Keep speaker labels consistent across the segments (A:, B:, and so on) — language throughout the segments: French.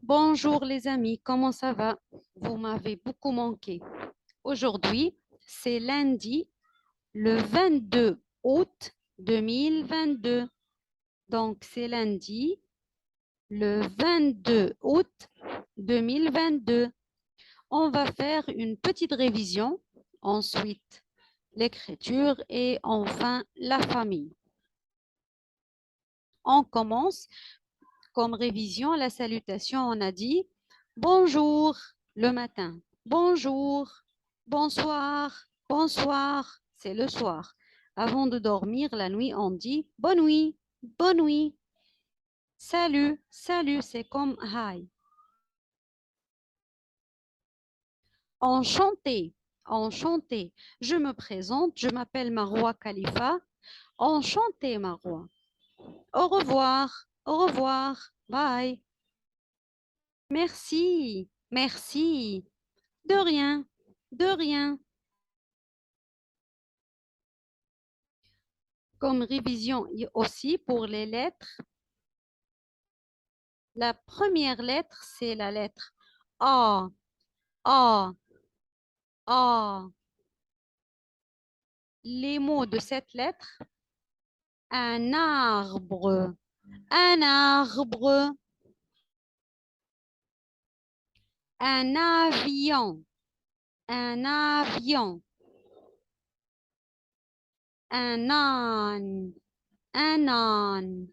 A: Bonjour les amis, comment ça va? Vous m'avez beaucoup manqué. Aujourd'hui, c'est lundi, le 22 août 2022. Donc, c'est lundi, le 22 août 2022. On va faire une petite révision, ensuite l'écriture et enfin la famille. On commence comme révision la salutation. On a dit bonjour le matin, bonjour, bonsoir, bonsoir, c'est le soir. Avant de dormir la nuit, on dit bonne nuit, bonne nuit. Salut, salut, c'est comme hi. Enchanté, enchanté. Je me présente, je m'appelle Maroua Khalifa. Enchanté, Maroua. Au revoir, bye. Merci, merci. De rien, de rien. Comme révision aussi pour les lettres, la première lettre, c'est la lettre A, A, A. Les mots de cette lettre, un arbre, un arbre, un avion, un avion, un âne, un âne.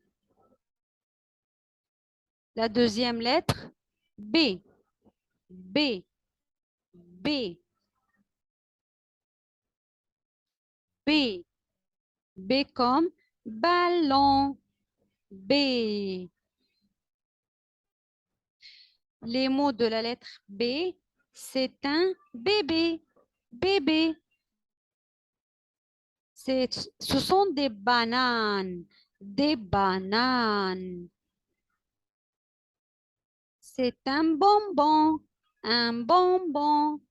A: La deuxième lettre, B, B, B, B, B comme ballon, B. Les mots de la lettre B, c'est un bébé, bébé. Ce sont des bananes, des bananes. C'est un bonbon, un bonbon.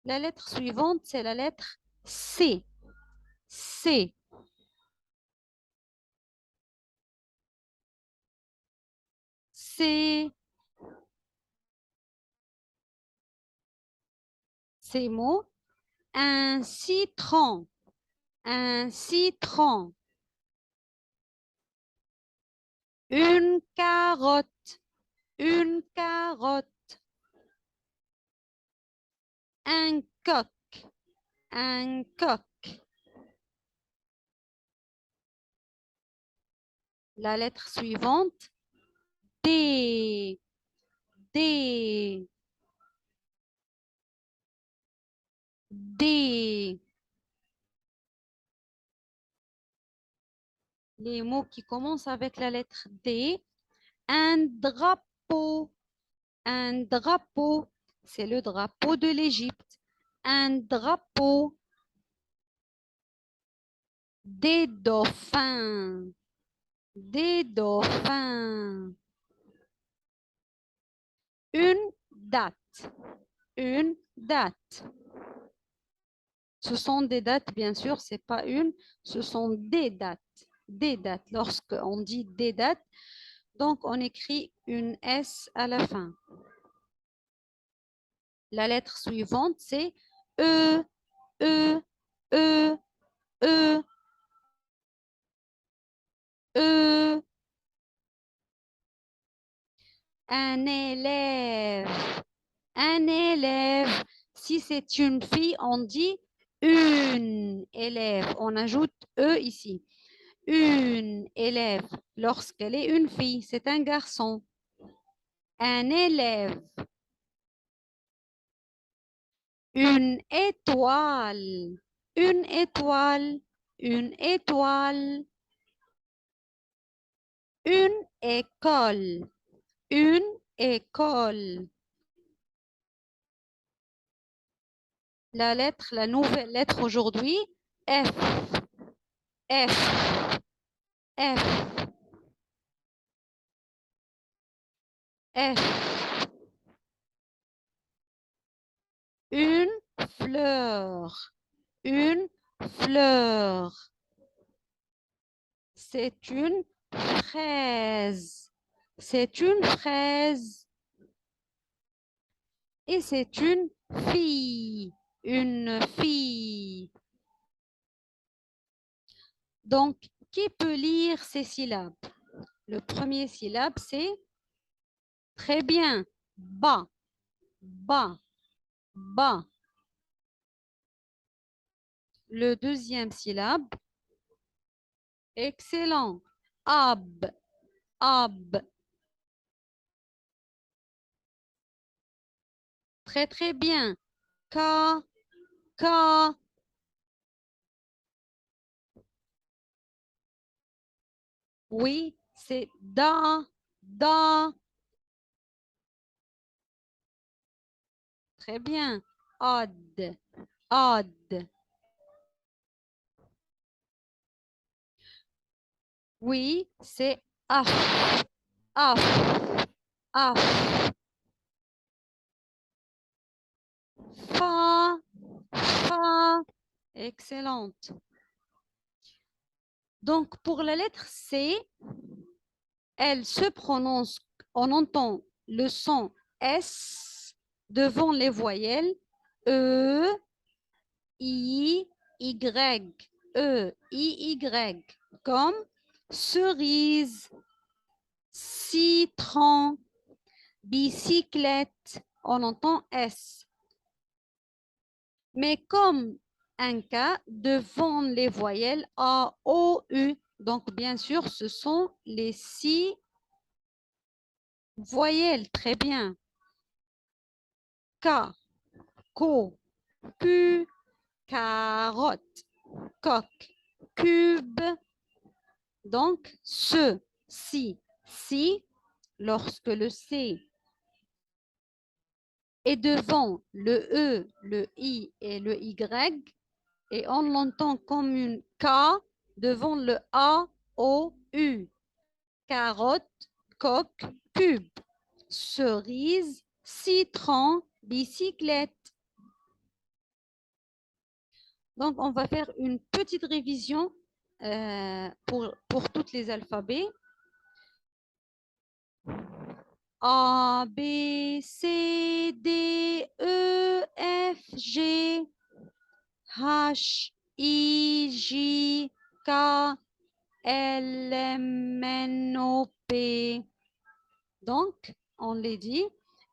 A: La lettre suivante, c'est la lettre C, C. C, ces mots, un citron, un citron. Une carotte, une carotte. Un coq, un coq. La lettre suivante, D, D, D. Les mots qui commencent avec la lettre D. Un drapeau, un drapeau. C'est le drapeau de l'Égypte. Un drapeau. Des dauphins, des dauphins. Une date, une date. Ce sont des dates, bien sûr, c'est pas une, ce sont des dates. Des dates. Lorsqu'on dit des dates, donc on écrit une S à la fin. La lettre suivante, c'est E, E, E, E, E. Un élève, un élève. Si c'est une fille, on dit une élève. On ajoute E ici. Une élève. Lorsqu'elle est une fille, c'est un garçon. Un élève. Une étoile. Une étoile. Une étoile. Une école. Une école. La nouvelle lettre aujourd'hui, F. F. F. F. Une fleur. Une fleur. C'est une fraise. C'est une fraise. Et c'est une fille. Une fille. Donc, qui peut lire ces syllabes? Le premier syllabe, c'est très bien. Ba, ba, ba. Le deuxième syllabe, excellent. Ab, ab. Très, très bien. Ka, ka. Oui, c'est da, da. Très bien. Ad, ad. Oui, c'est af, af, af. Fa, fa. Excellente. Donc, pour la lettre C, elle se prononce, on entend le son S devant les voyelles E, I, Y, E, I, Y, comme cerise, citron, bicyclette, on entend S. Mais comme un cas devant les voyelles A, O, U, donc bien sûr, ce sont les 6 voyelles. Très bien. K, co, pu, carotte, coq, cube. Donc, si, lorsque le C est devant le E, le I et le Y, et on l'entend comme une K devant le A, O, U. Carotte, coq, cube. Cerise, citron, bicyclette. Donc, on va faire une petite révision pour tous les alphabets. A, B, C, D, E, F, G, H, I, J, K, L, M, N, O, P. Donc, on les dit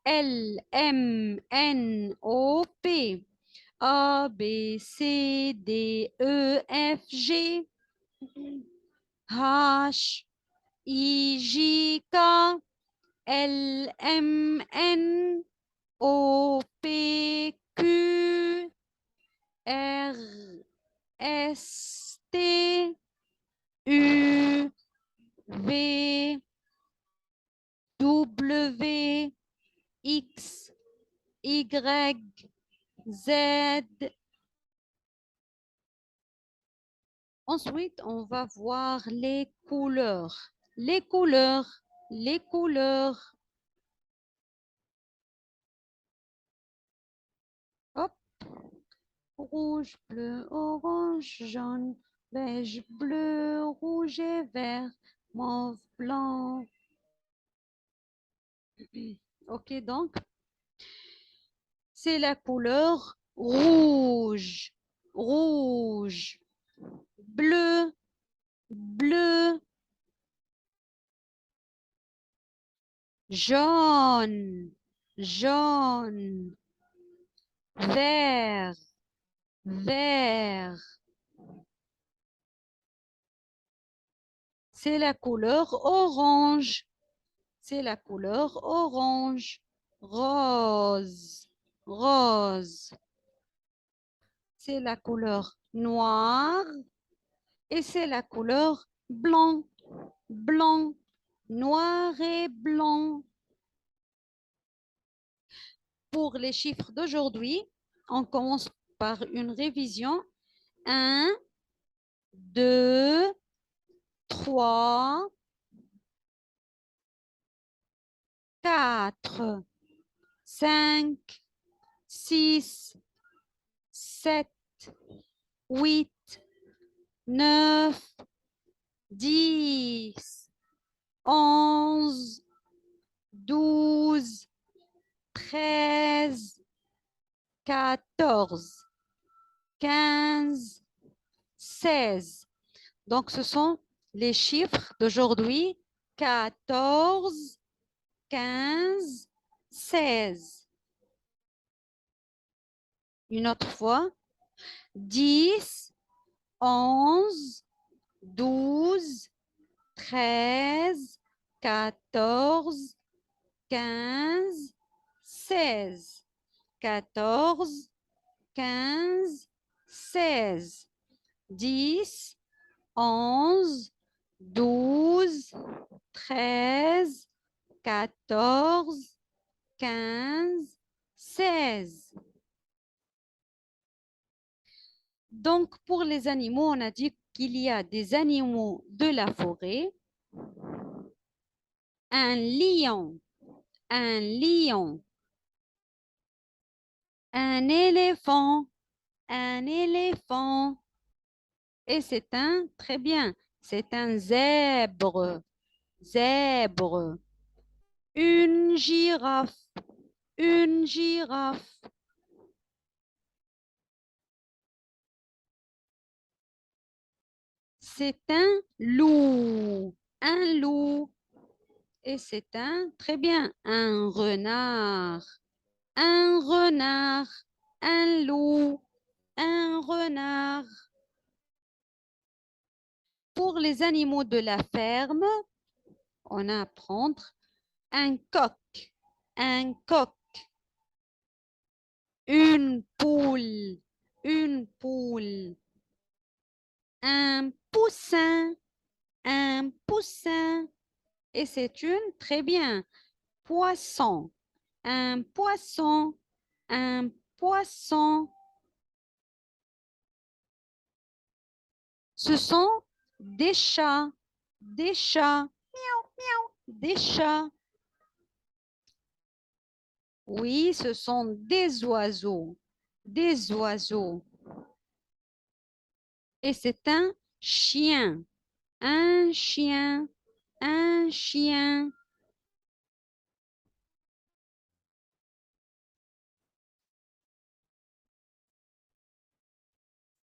A: L, M, N, O, P. A, B, C, D, E, F, G, H, I, J, K, L, M, N, O, P, Q, R, S, T, U, V, W, X, Y, Z. Ensuite, on va voir les couleurs. Les couleurs, les couleurs. Hop. Rouge, bleu, orange, jaune, beige, bleu, rouge et vert, mauve, blanc. Ok, donc, c'est la couleur rouge, rouge, bleu, bleu, jaune, jaune, vert, vert. C'est la couleur orange. C'est la couleur orange. Rose, rose. C'est la couleur noire. Et c'est la couleur blanc, blanc, noir et blanc. Pour les chiffres d'aujourd'hui, on commence par une révision. 1, 2, 3, 4, 5, 6, 7, 8, 9, 10, 11, 13, 14, 15, 16. Donc, ce sont les chiffres d'aujourd'hui. 14, 15, 16. Une autre fois. 10, 11, 12, 13, 14, 15, 16. 14, 15, 16. 10, 11, 12, 13, 14, 15, 16. Donc, pour les animaux, on a dit qu'il y a des animaux de la forêt. Un lion, un lion. Un éléphant, un éléphant. Et c'est un, très bien, c'est un zèbre, zèbre. Une girafe, une girafe. C'est un loup, un loup. Et c'est un, très bien, un renard, un renard, un loup, un renard. Pour les animaux de la ferme, on a à prendre un coq, un coq. Une poule, une poule. Un poussin, un poussin. Et c'est une, très bien, poisson, un poisson, un poisson. Ce sont des chats, des chats, miaou, miaou, des chats. Oui, ce sont des oiseaux, des oiseaux. Et c'est un chien, un chien, un chien.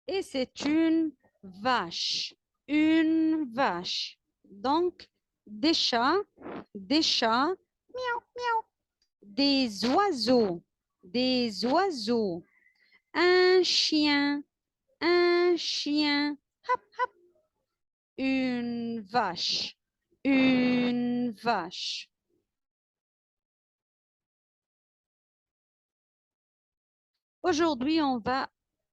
A: Et c'est une vache, une vache. Donc, des chats, miaou, miaou, des oiseaux, un chien, hop, hop, une vache, une vache. Aujourd'hui, on va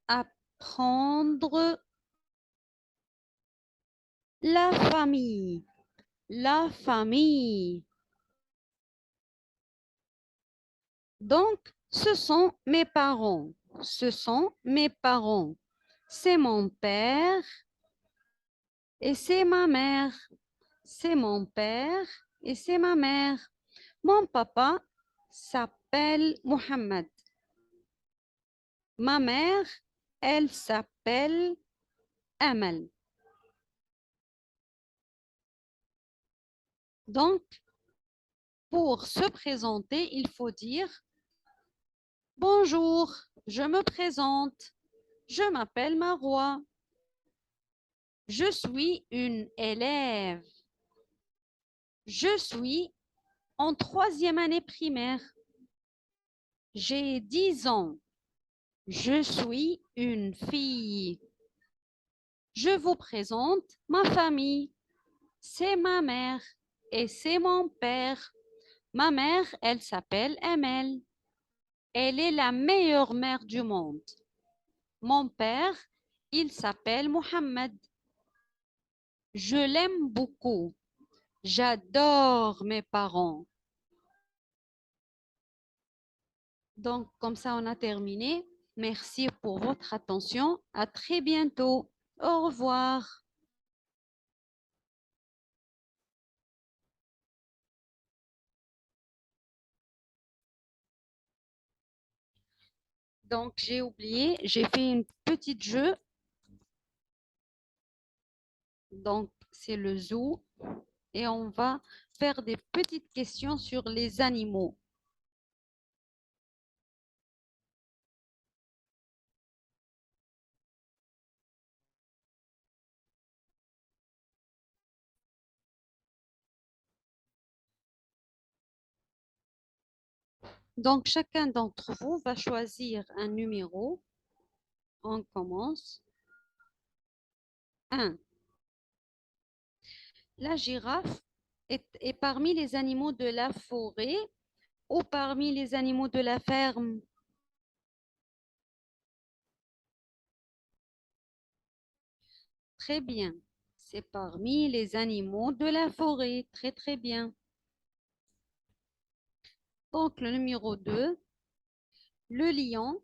A: apprendre la famille, la famille. Donc, ce sont mes parents. Ce sont mes parents. C'est mon père et c'est ma mère. C'est mon père et c'est ma mère. Mon papa s'appelle Mohamed. Ma mère, elle s'appelle Amal. Donc, pour se présenter, il faut dire bonjour, je me présente. Je m'appelle Marois. Je suis une élève. Je suis en troisième année primaire. J'ai 10 ans. Je suis une fille. Je vous présente ma famille. C'est ma mère et c'est mon père. Ma mère, elle s'appelle Amel. Elle est la meilleure mère du monde. Mon père, il s'appelle Mohamed. Je l'aime beaucoup. J'adore mes parents. Donc, comme ça, on a terminé. Merci pour votre attention. À très bientôt. Au revoir. Donc, j'ai oublié, j'ai fait une petite jeu. Donc, c'est le zoo. Et on va faire des petites questions sur les animaux. Donc, chacun d'entre vous va choisir un numéro. On commence. 1. La girafe est parmi les animaux de la forêt ou parmi les animaux de la ferme? Très bien. C'est parmi les animaux de la forêt. Très, très bien. Donc, le numéro 2, le lion,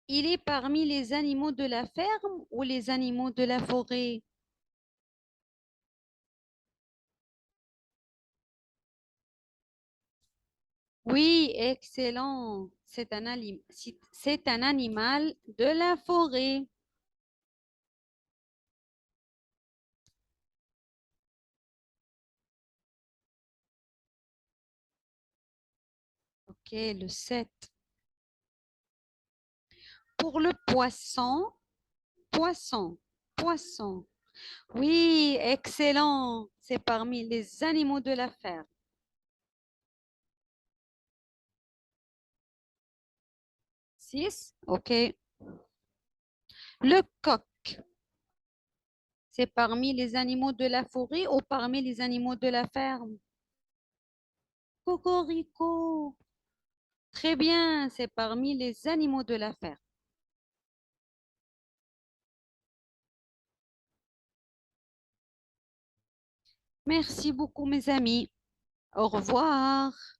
A: il est parmi les animaux de la ferme ou les animaux de la forêt? Oui, excellent. C'est un animal de la forêt. Ok, le 7. Pour le poisson, poisson, poisson. Oui, excellent. C'est parmi les animaux de la ferme. 6. Ok. Le coq, c'est parmi les animaux de la forêt ou parmi les animaux de la ferme? Cocorico. Très bien, c'est parmi les animaux de la ferme. Merci beaucoup, mes amis. Au revoir.